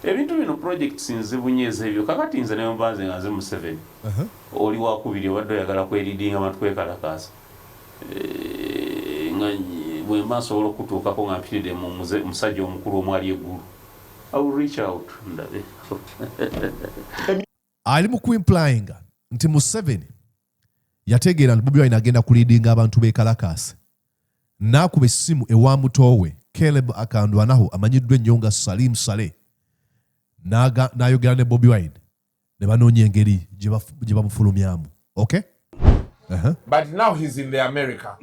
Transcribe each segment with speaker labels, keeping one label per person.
Speaker 1: ebintu bino projects nzibunyeze ebyo kakati nze ne mbanze ngaze Museveni oli wakubiri obadde oyagala kweridinga matwe kalakasa bwe mbasobola okutuukako nga mpitidde mu musajja omukulu omwali eggulu I will reach out ndabe
Speaker 2: ali mu implying nti Museveni yategeera nti Bobi Wine agenda kuleadinga abantu b'e Kalakasi n'akuba essimu ewa mutowe Caleb Akandwanaho amanyiddwa ennyo nga Salim Saleh n'ayogera ne Bobi Wine ne banoonya engeri gye bamufulumyamu. Okay?
Speaker 3: But now he's in the America.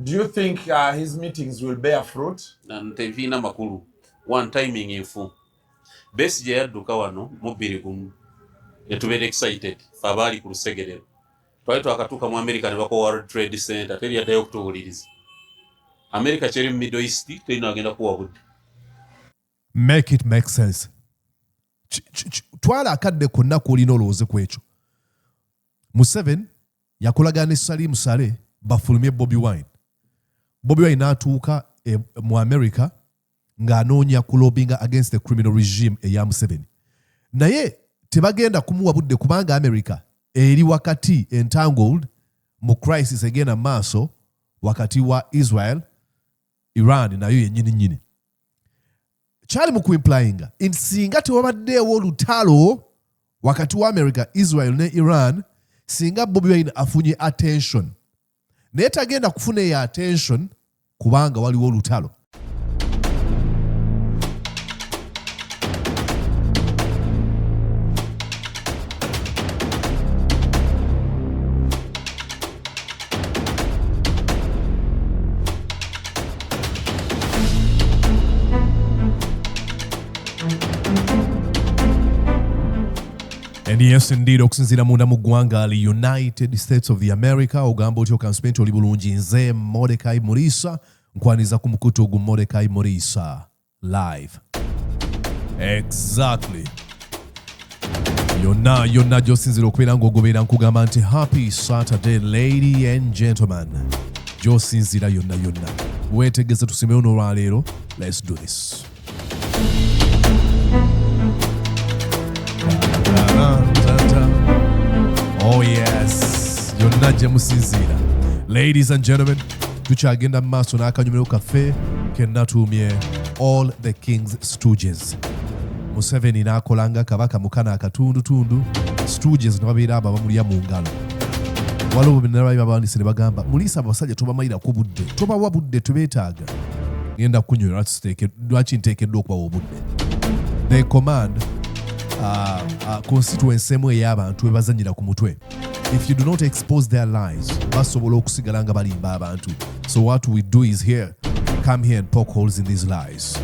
Speaker 3: Do you think his meetings will bear fruit?
Speaker 1: Ntevina makulu one timing info best je yadduka wano mubiri gumu yatubere excited fabali ku Lusegerero twali akatuka mu America ne bako World Trade Center teri yaddayo okutuwuliriza America cheri Middle East teri agenda kuwa budde.
Speaker 2: Make it make sense. Twala akadde konna kulina olowooze ku ekyo. Museveni yakolagana ne Salim Saleh bafulumye Bobi Wine. Bobi Wine n'atuuka mu America ng'anoonya kulobinga against the criminal regime eya Museveni. Naye tebagenda kumuwa budde kubanga America eri wakati entangled mu crisis egenda maaso wakati wa Israel, Iran nayo yennyini nnyini. Kyali mu implying singa tewabaddeewo olutalo wakati wa America, Israel ne Iran singa Bobi Wine afunye attention. Naye tagenda kufuna ya attention kubanga waliwo olutalo. And yes, indeed, okusinziira munda mu ggwanga li United States of the America, ogamba otyo kanspenti oli bulungi nze Mordecai Murisa, nkwaniza ku mukutu ogu Mordecai Murisa live. Exactly. Yonna gy'osinzira okubeera ng'ogobeera nkugamba nti happy Saturday, lady and gentlemen. Gy'osinzira yonna. Weetegese tusimeyo n'olwaleero. Let's do this. Oh yes, yonna gye musinziira. Ladies and gentlemen, tukyagenda mu maaso n'akanyumiro kaffe ke natuumye All the King's Stooges. Museveni n'akolanga kabaka mukana akatundutundu, Stooges ne babeera abo abamulya mu ngalo. Waliwo bwe bawandiise ne bagamba mulisa abasajja tobamalirako budde, tobawa budde tubeetaaga. Ngenda kukunywera lwaki nteekeddwa okubawa obudde. They command constituency emu ey'abantu ebazanyira ku mutwe. If you do not expose their lies, basobola okusigala nga balimba abantu. So what we do is come here and poke holes in these lies.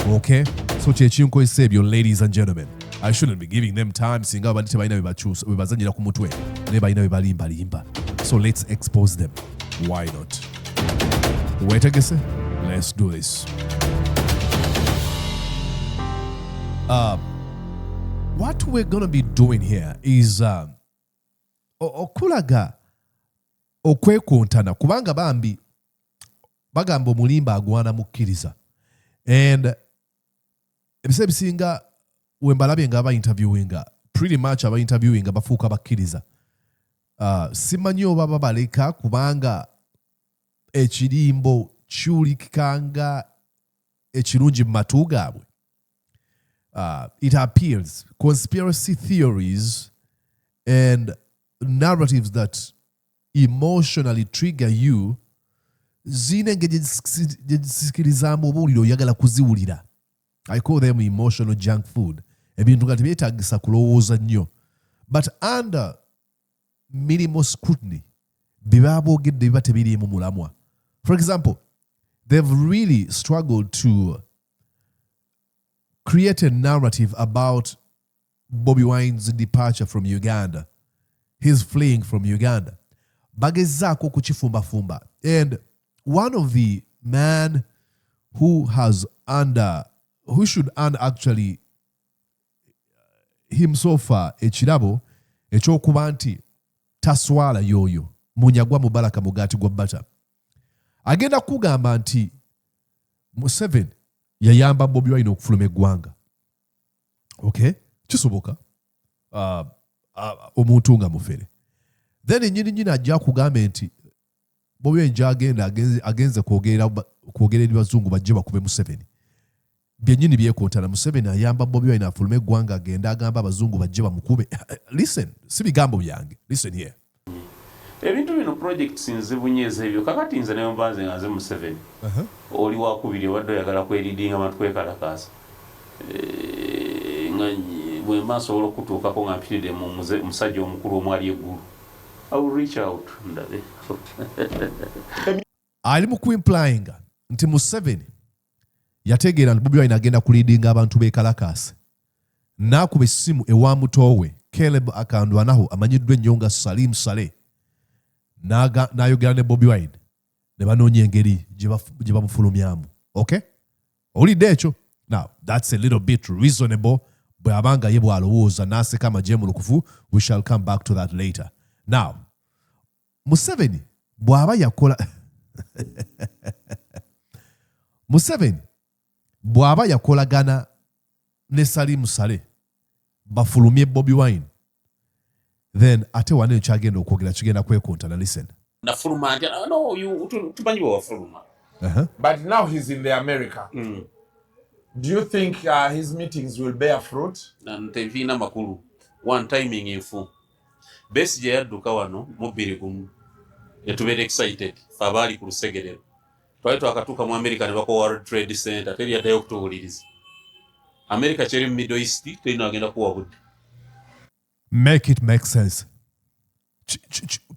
Speaker 2: Okay? So kyekinkozesa ebyo, ladies and gentlemen. I shouldn't be giving them time singa bali tebalina bwe bazanyira ku mutwe ne balina bwe balimba. So let's expose them. Why not? Weetegese? Let's do this. What we're going to be doing here is okulaga okwekontana kubanga bambi bagamba omulimba agwana mukkiriza. And ebiseera bisinga we mbalabye nga aba-interviewinga, pretty much aba-interviewinga bafuuka bakkiriza. Simanyi oba babaleka kubanga ekirimbo kiwulikikanga ekirungi mu matu gaabwe. It appears conspiracy theories and narratives that emotionally trigger you zine engeri gye zisikirizamu obuwulire oyagala kuziwulira. I call them emotional junk food. Ebintu nga tebyetaagisa kulowooza nnyo. But under minimal scrutiny, biba boogedde biba tebiriimu mulamwa. For example, they've really struggled to create a narrative about Bobi Wine's departure from Uganda. He's fleeing from Uganda. Bagezaako kukifumbafumba. And one of the man who should earn actually himself ekirabo ekyokuba nti taswala yoyo Munyagwa Mubarak Mugaati gwa Bata agenda kugamba nti Museveni yayamba Bobi Wine okufuluma eggwanga. Okay? Kisoboka. Omuntu nga mufere. Then nyini ajja kugambe nti Bobi Wine agenda agenze kwogera eri bazungu bajje bakube Museveni. Byenyini byekontana Museveni ayamba Bobi Wine afulume eggwanga agenda agamba abazungu bajje bamukube. Listen, si bigambo byange. Listen here.
Speaker 1: Ebintu bino projects nzibunyeeza ebyo kakati nze nayo mbanze nga nze Museveni. Oli wakubiri wadde oyagala kweridinga abantu kwekalakaasa. Bwe maaso okutuukako nga mpiridde mu musajja omukulu omwali eggulu. I will reach out.
Speaker 2: Ali mu implying nti Museveni yategeera nti Bobi Wine agenda kuleadinga abantu beekalakaase. N'akuba essimu ewa mutowe Caleb akandwanaho amanyiddwa ennyo nga Salim Saleh. N'ayogera ne Bobi Wine ne banoonya engeri gye bamufulumyamu. Okay? Olidde ekyo? Now, that's a little bit reasonable. Bwe abanga ye bw'alowooza n'aseka amagye mu lukufu, we shall come back to that later. Now, Museveni bw'aba yakola Museveni bw'aba yakolagana ne Salim Saleh bafulumye Bobi Wine, then ate wane kyagenda okwogera kigenda kwekontana. Listen.
Speaker 1: Nafuluma nti no, tumanyi bwe wafuluma.
Speaker 3: But now he's in the America. Do you think his meetings will bear fruit?
Speaker 1: Nteviina makulu. One timing enfu. Besigye yadduka wano mu 2021 etubeera excited fe abaali ku lusegerero. Twali twakatuuka mu America ne bakowa World Trade Center teri yaddayo okutuwuliriza. America kyeri mu Middle East terina agenda kuwa budde.
Speaker 2: Make it make sense.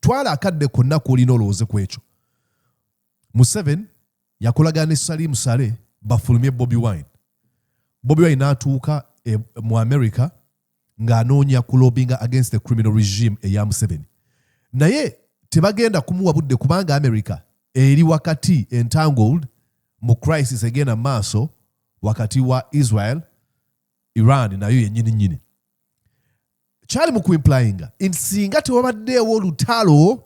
Speaker 2: Twala akadde konna k'olina olowooze ku ekyo. Museveni yakolagana ne Salim Saleh bafulumye Bobi Wine. Bobi Wine n'atuuka mu America ng'anoonya kulobinga against the criminal regime eya Museveni. Naye tebagenda kumuwa budde kubanga America eri wakati entangled mu crisis egenda maaso wakati wa Israel, Iran nayo yennyini nnyini. Kyali mu kuimplyinga singa tewabaddeewo olutalo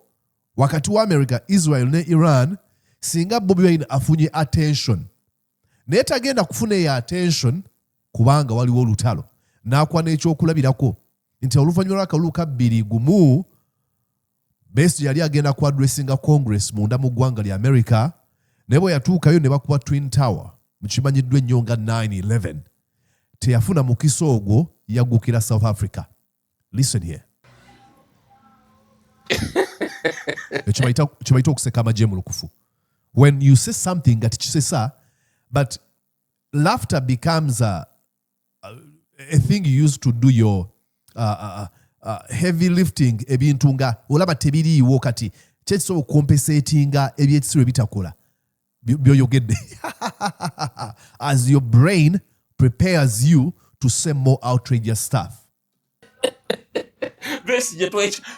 Speaker 2: wakati wa America, Israel ne Iran, singa Bobi Wine afunye attention. Naye tagenda kufuna eyo attention kubanga waliwo olutalo. N'akwa n'ekyokulabirako nti oluvannyuma lw'akalulu ka 2021 Besigye yali agenda ku addressinga Congress munda mu ggwanga lya America, naye bwe yatuukayo ne bakuba Twin Tower mu kimanyiddwa ennyo nga 9/11. Teyafuna mukisa ogwo, yaggukira South Africa. Listen here. Kibayita okuseka amagye mu lukufu. When you say something nga tikisesa, but laughter becomes a thing you used to do your heavy lifting ebintu nga olaba tebiriiwo kati kyekisobola okumpesatinga ebyekisiro ebitakola byoyogedde as your brain prepares you to say more outrageous stuff.
Speaker 1: Besigye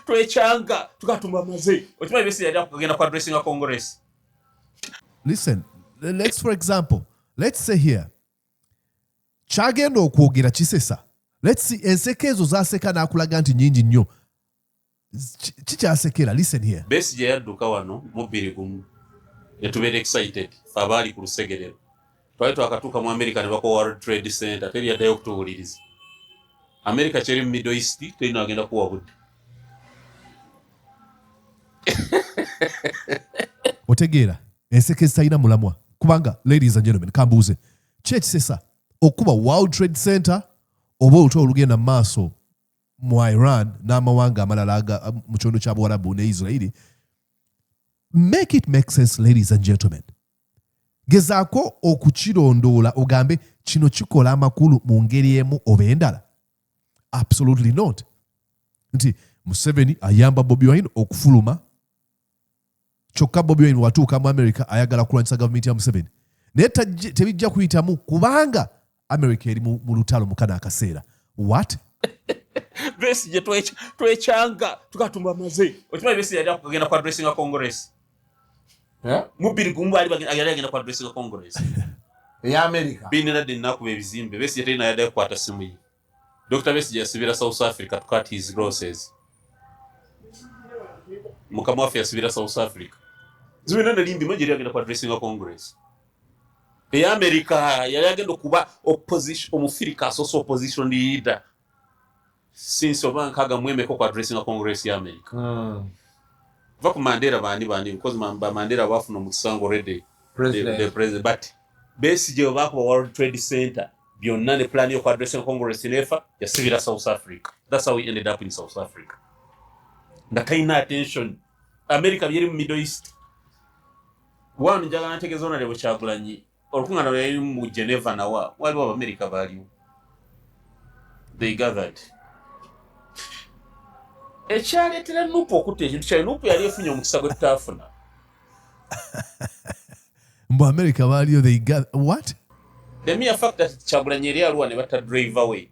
Speaker 1: twechanga tukatuma maze. Okimanyi Besigye yali akugenda ku addressinga Congress.
Speaker 2: Listen, for example, let's say here kyagenda okwogera kisesa. Let's see, enseke ezo zaseka n'akulaga nti nnyingi nnyo. Kikyasekera. Listen here.
Speaker 1: Besigye yadduka wano mu 2021 etubeera excited fe abaali ku lusegerero. Twali twakatuuka mu America ne bakowa World Trade Center teri yaddayo okutuwuliriza. America kyeri mu Middle East terina agenda kuwa budde.
Speaker 2: Otegeera enseke zitalina mulamwa kubanga, ladies and gentlemen, kambuuze kyekisesa okuba World Trade Center oba olutalo olugenda maaso mu Iran n'amawanga amalala mu kyondo kya Buwarabu ne Israeli. Make it make sense, ladies and gentlemen. Gezaako okukirondoola ogambe kino kikola amakulu mu ngeri emu oba endala. Absolutely not. Nti Museveni ayamba Bobi Wine okufuluma, kyokka Bobi Wine watuuka mu America ayagala kulwanyisa gavumenti ya Museveni. Naye tebijja kuyitamu kubanga America eri mu lutalo mukana akaseera. What?
Speaker 1: Besigye twechanga tukatuma maze. Okimanyi Besigye yali akugenda ku addressinga Congress. Mu 2021 yali agenda ku addressinga Congress
Speaker 3: eya America.
Speaker 1: Binadde nakuba ebizimbe. Besigye terina yaddayo kukwata simu ye. Dr. Besigye yasibira South Africa to cut his losses. Mukama waffe yasibira South Africa. Zibina ne limbi mwejeri agenda ku addressinga Congress. America yali agenda okuba opposition omufirika asoso opposition leader since obankaga mwemeko kwa addressing a Congress ya America. Vaku Mandela bani because Mandela bafuna musango already the president, but Besigye bako World Trade Center byonna ne plan yo kwa addressing Congress nefa ya civil South Africa. That's how we ended up in South Africa. Ndakaina attention America byeri mu Middle East. One njagala ntegeeza na lebo Kyagulanyi olukungana lwe mu Geneva nawa waliwo Abamerika baliwo. They gathered. Ekyaleetera Nupu okutta ekintu kya Nupu yali efunye omukisa gwe tutafuna.
Speaker 2: Mbu America baliyo they gather what?
Speaker 1: The mere fact that Kyagulanyi yali aluwa ne bata drive away.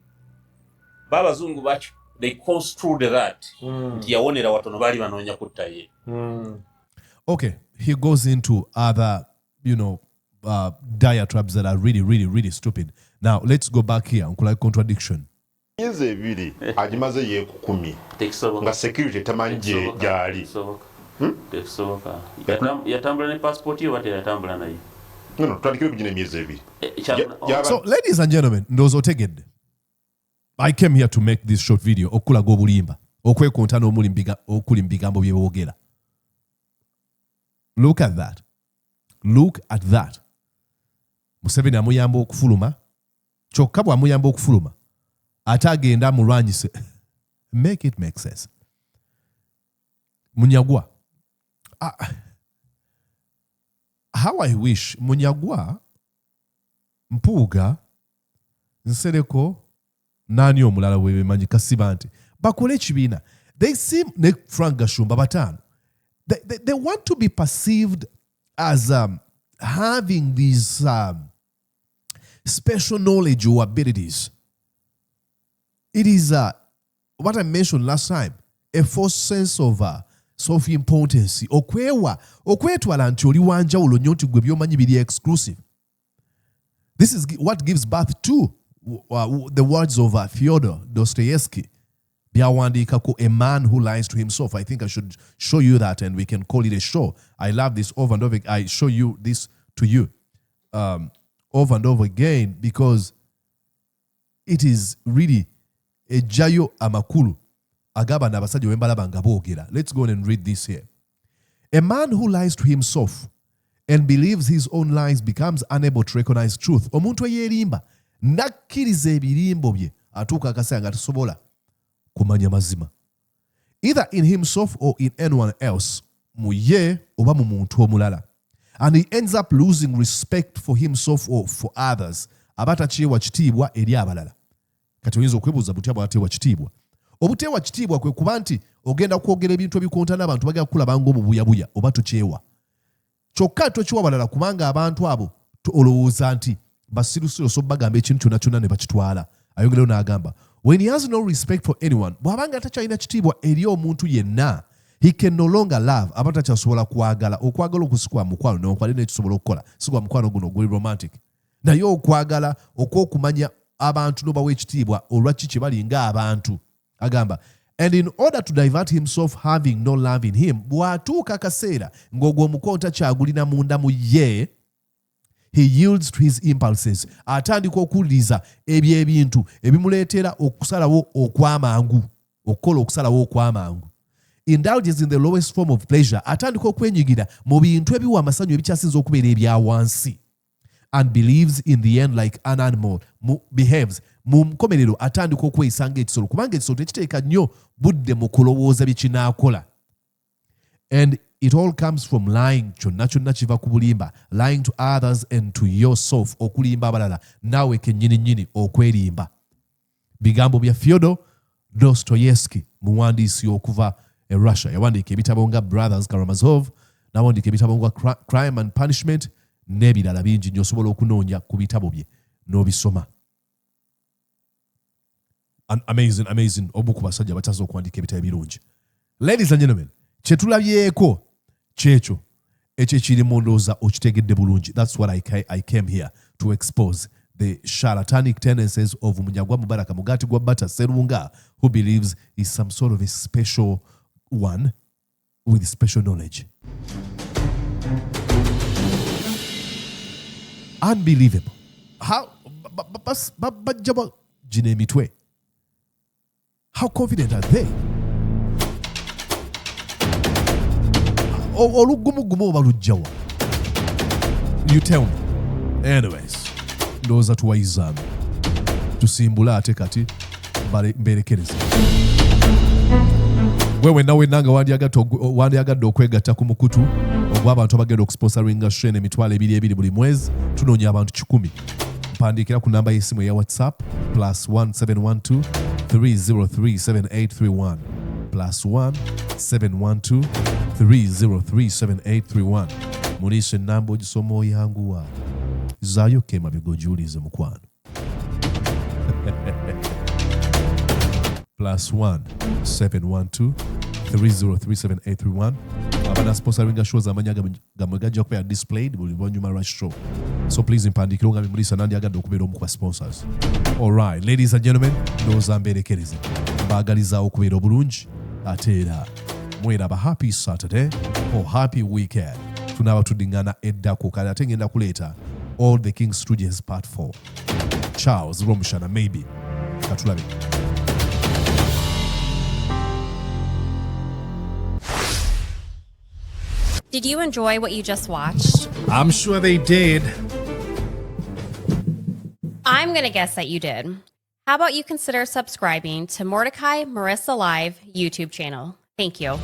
Speaker 1: Babazungu bacho they construed that. Nti yawonera watono bali banoonya kutta ye.
Speaker 2: Okay, he goes into other, diatribes that are really, really, really stupid. Now, let's go back here. Uncle, contradiction.
Speaker 4: Miezi ebiri agimaze ye 10 nga security tamanje gyali.
Speaker 1: Tekisoboka. Yatambula ne passport ye wate yatambula naye.
Speaker 4: No, twandikire kugina miezi ebiri.
Speaker 2: So, ladies and gentlemen, ndozo tegedde. I came here to make this short video okulaga obulimba. Okwekonta n'okuli mu bigambo bye boogera. Look at that. Look at that. Museveni amuyamba okufuluma. Kyokka bw'amuyamba okufuluma. Ate agenda mulwanyise. Make it make sense. Munyagwa. How I wish Munyagwa, Mpuuga, Nsereko, nani omulala wewe manyi Kasiba nti bakole ekibiina. They seem ne Frank Gashumba batano. They want to be perceived as having these special knowledge or abilities. It is what I mentioned last time, a false sense of self-importance. Okwetwala nti oli wanjawulo nnyo nti gwe by'omanyi biri exclusive. This is what gives birth to the words of Fyodor Dostoevsky. A man who lies to himself. I think I should show you that and we can call it a show. I love this over and over. I show you this to you over and over again because it is really a jayo amakulu. Agaba nabasajja wembalaba nga boogera. Let's go and read this here. A man who lies to himself and believes his own lies becomes unable to recognize truth. Omuntu eyeerimba nakkiriza ebirimbo bye atuuka akaseera nga tasobola kumanya mazima. Either in himself or in anyone else, mu ye oba mu muntu omulala. And he ends up losing respect for himself or for others. Abatakiyewa kitiibwa eri abalala. Kati oyinza okwebuuza butya bw'ateewa kitiibwa. Obuteewa kitiibwa kwe kuba nti ogenda kwogera ebintu ebikonta n'abantu bagenda kukulaba ng'omubuyabuya oba tokyewa. Kyokka tokiwa balala kubanga abantu abo olowooza nti basirusiru so bagamba ekintu kyonna kyonna ne bakitwala. Ayongereyo n'agamba, when he has no respect for anyone, bw'abanga atakyalina kitiibwa eri omuntu yenna, he can no longer love. Aba takyasobola kwagala. Okwagala okusikwa mukwano n'okwali n'ekisobola okukola. Sikwa mukwano guno guli romantic. Naye okwagala okw'okumanya abantu n'obawa ekitiibwa olwaki kye bali ng'abantu. Agamba, and in order to divert himself having no love in him, bw'atuuka akaseera ng'ogwo omukonta kyagulina munda mu ye, he yields to his impulses. Atandika okuwuliriza ebyo ebintu ebimuleetera okusalawo okwamangu. Okukola okusalawo okwamangu. Indulges in the lowest form of pleasure. Atandika okwenyigira mu bintu ebiwa amasanyu ebikyasinza okubeera ebya wansi. And believes in the end like an animal. Behaves. Mu nkomerero atandika okweyisa ng'ekisolo. Kubanga ekisolo tekiteeka nnyo budde mu kulowooza bye kinaakola. And it all comes from lying. Kyonna kyonna kiva ku bulimba. Lying to others and to yourself. Okulimba abalala. Naawe kennyini nnyini okwerimba. Bigambo bya Fyodor Dostoevsky, muwandiisi okuva e Russia. Yawandiika ebitabo nga Brothers Karamazov, n'awandiika ebitabo nga Crime and Punishment, n'ebirala bingi nnyo osobola okunoonya ku bitabo bye n'obisoma. Amazing. Omu ku basajja bakyaza okuwandiika ebitabo ebirungi. Ladies and gentlemen, kye tulabyeko kyekyo ekyo ekiri mu ndowooza okitegedde bulungi. That's what I came here to expose. The charlatanic tendencies of Munyagwa Mubarak Munyagwa Serunga, who believes is some sort of a special one with special knowledge. Unbelievable. How bajja gino emitwe. How confident are they? Olugumugumu oba lujjawa? You tell me. Anyways, ndowooza tuwayizaamu. Tusimbula ate kati mberekereza. Wewe nawe nanga wandyagadde okwegatta ku mukutu ogw'abantu abagenda okusponsoringa show emitwalo 2 buli mwezi, tunoonya abantu 100. Mpandiikira ku namba y'essimu eya WhatsApp +1 712 303 7831 +1 712 303 7831. Muliisa ennamba ogisoma oyanguwa. Zaayo kema bigojulize mukwano. +1 712 303 7831. Abana sponsoring shows amanya gamwe gajja kuba displayed buli luvannyuma lwa show. So please mpandikire nga Mulisa nandi agadde okubeera omu ku sponsors. All right, ladies and gentlemen, ndowooza mberekereze. Mbaagalizaawo okubeera obulungi ate era mweraba happy Saturday or happy weekend. Tunaaba tuddingana eddako kale ate ngenda kuleeta All the King Stooges Part 4. Charles Romushana maybe. Katulabe.
Speaker 5: Did you enjoy what you just watched?
Speaker 2: I'm sure they did.
Speaker 5: I'm going to guess that you did. How about you consider subscribing to Mordecai Marissa Live YouTube channel? Thank you.